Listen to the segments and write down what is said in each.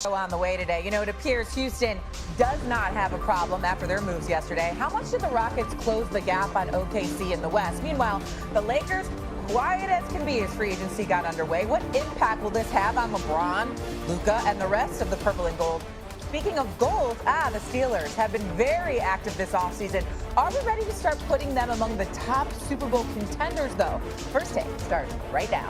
On the way today. You know, it appears Houston does not have a problem after their moves yesterday. How much did the Rockets close the gap on OKC in the West? Meanwhile, the Lakers, quiet as can be as free agency got underway. What impact will this have on LeBron, Luka, and the rest of the purple and gold? Speaking of gold, the Steelers have been very active this offseason. Are we ready to start putting them among the top Super Bowl contenders, though? First Take starts right now.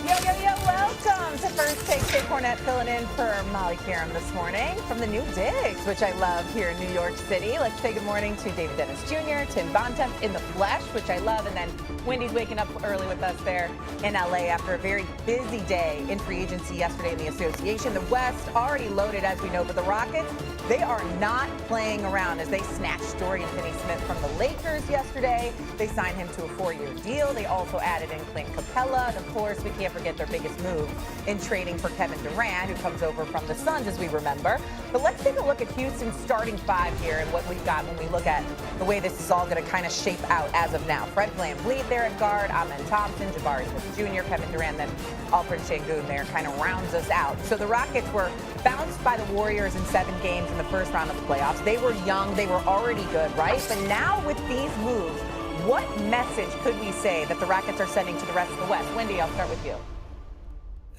Yo, welcome to First Take. Jay Cornette filling in for Molly Karam this morning from the new digs, which I love here in New York City. Let's say good morning to David Dennis Jr., Tim Bontemps in the flesh, which I love, and then Wendy's waking up early with us there in LA after a very busy day in free agency yesterday in the association. The West already loaded, as we know, but the Rockets, they are not playing around as they snatched Dorian Finney-Smith from the Lakers yesterday. They signed him to a 4-year deal. They also added in Clint Capella, and of course, we can't forget their biggest move in trading for Kevin Durant, who comes over from the Suns, as we remember. But let's take a look at Houston's starting five here and what we've got when we look at the way this is all going to kind of shape out as of now. Fred VanVleet there at guard, Amen Thompson, Jabari Smith Jr., Kevin Durant, then Alfred Sengun there kind of rounds us out. So the Rockets were bounced by the Warriors in 7 games in the first round of the playoffs. They were young. They were already good, right? But now with these moves, what message could we say that the Rockets are sending to the rest of the West? Wendy, I'll start with you.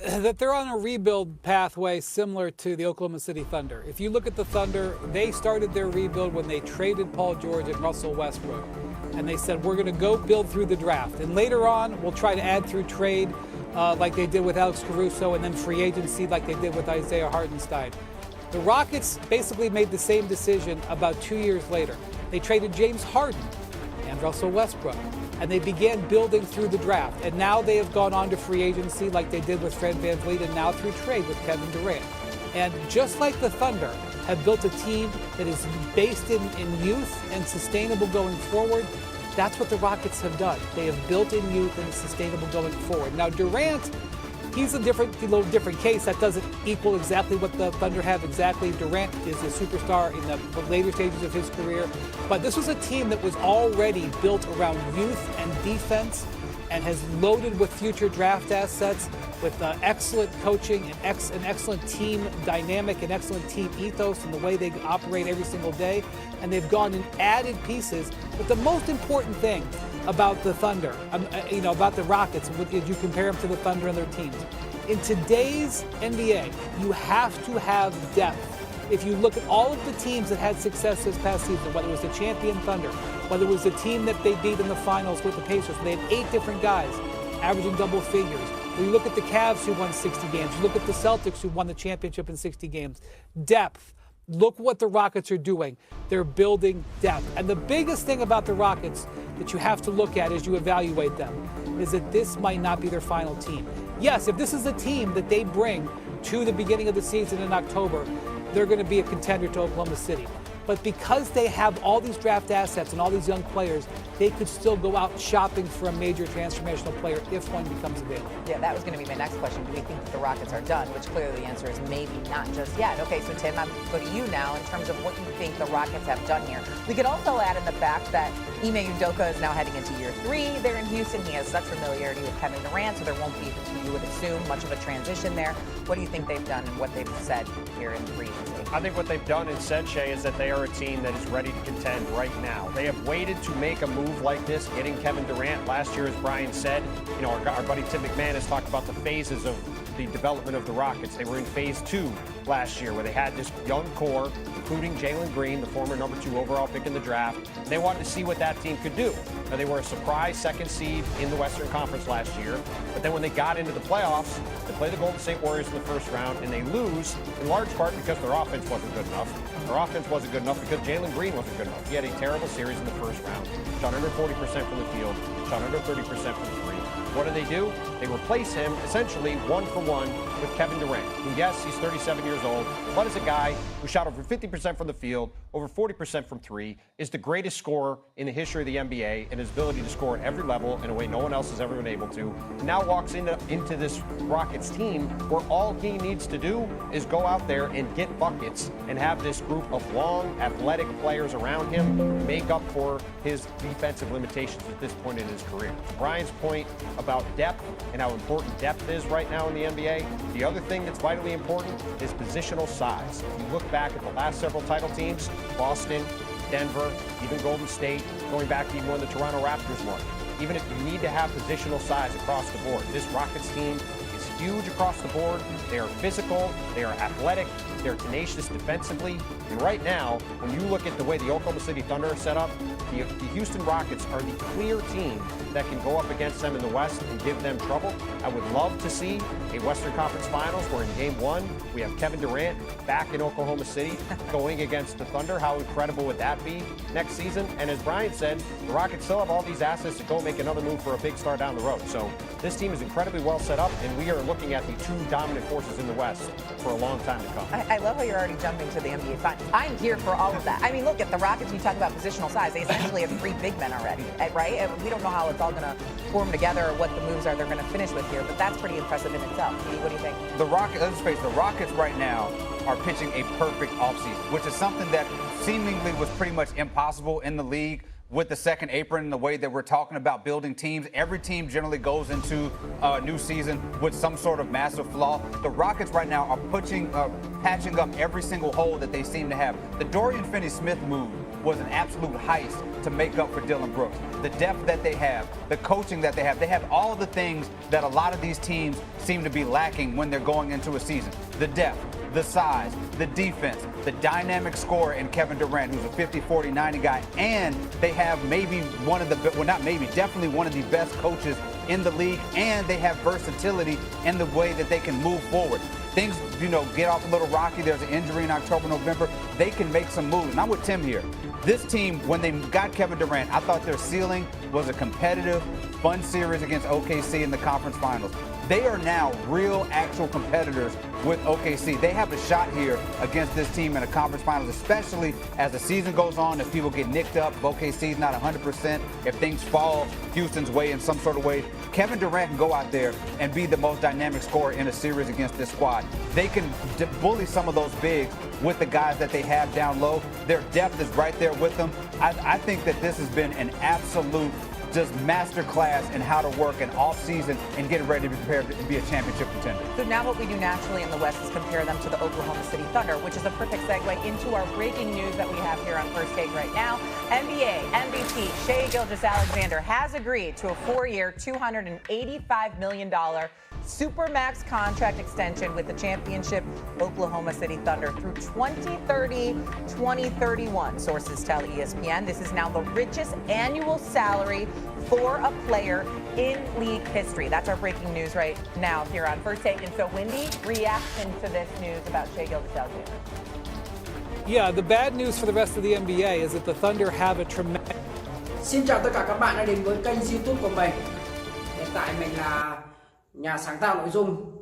That they're on a rebuild pathway similar to the Oklahoma City Thunder. If you look at the Thunder, they started their rebuild when they traded Paul George and Russell Westbrook. And they said, we're going to go build through the draft. And later on, we'll try to add through trade like they did with Alex Caruso, and then free agency like they did with Isaiah Hartenstein. The Rockets basically made the same decision about 2 years later. They traded James Harden and Russell Westbrook, and they began building through the draft. And now they have gone on to free agency like they did with Fred VanVleet, and now through trade with Kevin Durant. And just like the Thunder have built a team that is based in youth and sustainable going forward, that's what the Rockets have done. They have built in youth and sustainable going forward. Now Durant, he's a little different case. That doesn't equal exactly what the Thunder have exactly. Durant is a superstar in the later stages of his career. But this was a team that was already built around youth and defense and has loaded with future draft assets, with excellent coaching and an excellent team dynamic and excellent team ethos and the way they operate every single day. And they've gone and added pieces. But the most important thing about the Thunder, about the Rockets, if you compare them to the Thunder and their teams, in today's NBA, you have to have depth. If you look at all of the teams that had success this past season, whether it was the champion Thunder, whether it was the team that they beat in the finals with the Pacers, they had 8 different guys averaging double figures. When you look at the Cavs who won 60 games, you look at the Celtics who won the championship in 60 games. Depth. Look what the Rockets are doing. They're building depth. And the biggest thing about the Rockets that you have to look at as you evaluate them is that this might not be their final team. Yes, if this is a team that they bring to the beginning of the season in October, they're going to be a contender to Oklahoma City. But because they have all these draft assets and all these young players, they could still go out shopping for a major transformational player if one becomes available. Yeah, that was going to be my next question. Do we think that the Rockets are done? Which clearly the answer is maybe not just yet. Okay, so Tim, I'm going to you now in terms of what you think the Rockets have done here. We could also add in the fact that Ime Udoka is now heading into year 3 there in Houston. He has such familiarity with Kevin Durant, so there won't be, you would assume, much of a transition there. What do you think they've done and what they've said here in free agency? I think what they've done and said, Shay, is that they are a team that is ready to contend right now. They have waited to make a move like this, getting Kevin Durant. Last year, as Brian said, our buddy Tim McManus talked about the phases of the development of the Rockets. They were in phase 2 last year, where they had this young core, including Jalen Green, the former number 2 overall pick in the draft. And they wanted to see what that team could do. Now, they were a surprise 2nd seed in the Western Conference last year. But then when they got into the playoffs, they play the Golden State Warriors in the first round, and they lose in large part because their offense wasn't good enough. Their offense wasn't good enough because Jalen Green wasn't good enough. He had a terrible series in the first round. Shot under 40% from the field, shot under 30% from 3. What do? They replace him essentially 1-for-1 with Kevin Durant, who, yes, he's 37 years old, but is a guy who shot over 50% from the field, over 40% from three, is the greatest scorer in the history of the NBA, and his ability to score at every level in a way no one else has ever been able to. Now walks into this Rockets team where all he needs to do is go out there and get buckets and have this group of long, athletic players around him make up for his defensive limitations at this point in his career. To Brian's point about depth and how important depth is right now in the NBA, the other thing that's vitally important is positional size. If you look back at the last several title teams, Boston, Denver, even Golden State, going back to even when the Toronto Raptors won. Even if you need to have positional size across the board, this Rockets team is huge across the board. They are physical, they are athletic, they're tenacious defensively. And right now, when you look at the way the Oklahoma City Thunder are set up, the Houston Rockets are the clear team that can go up against them in the West and give them trouble. I would love to see a Western Conference Finals where in Game 1 we have Kevin Durant back in Oklahoma City going against the Thunder. How incredible would that be next season? And as Brian said, the Rockets still have all these assets to go make another move for a big star down the road. So this team is incredibly well set up, and we are looking at the two dominant forces in the West for a long time to come. I love how you're already jumping to the NBA Finals. I'm here for all of that. I mean, look, at the Rockets, you talk about positional size. They essentially have three big men already, right? And we don't know how it's all going to form together or what the moves are they're going to finish with here, but that's pretty impressive in itself. What do you think? The Rockets, let's face it, the Rockets right now are pitching a perfect offseason, which is something that seemingly was pretty much impossible in the league with the second apron and the way that we're talking about building teams. Every team generally goes into a new season with some sort of massive flaw. The Rockets right now are patching up every single hole that they seem to have. The Dorian Finney-Smith move was an absolute heist to make up for Dillon Brooks. The depth that they have, the coaching that they have all the things that a lot of these teams seem to be lacking when they're going into a season. The depth, the size, the defense, the dynamic scorer in Kevin Durant, who's a 50, 40, 90 guy, and they have maybe one of the, well, not maybe, definitely one of the best coaches in the league, and they have versatility in the way that they can move forward. Things, get off a little rocky. There's an injury in October, November. They can make some moves. And I'm with Tim here. This team, when they got Kevin Durant, I thought their ceiling was a competitive, fun series against OKC in the conference finals. They are now real, actual competitors with OKC. They have a shot here against this team in a conference finals, especially as the season goes on, if people get nicked up, if OKC's not 100%, if things fall Houston's way in some sort of way. Kevin Durant can go out there and be the most dynamic scorer in a series against this squad. They can bully some of those bigs with the guys that they have down low. Their depth is right there with them. I think that this has been an absolute just master class in how to work an off season and get ready to be prepared to be a championship contender. So now what we do naturally in the West is compare them to the Oklahoma City Thunder, which is a perfect segue into our breaking news that we have here on First Take right now. NBA MVP Shai Gilgeous-Alexander has agreed to a 4-year, $285 million Supermax contract extension with the championship Oklahoma City Thunder through 2030-2031, sources tell ESPN. This is now the richest annual salary for a player in league history. That's our breaking news right now here on First Take. And so, Wendy, reaction to this news about Shai Gilgeous-Alexander? Yeah, the bad news for the rest of the NBA is that the Thunder have a tremendous... Xin chào tất cả các bạn đã đến với kênh YouTube của mình. Hiện tại mình là nhà sáng tạo nội dung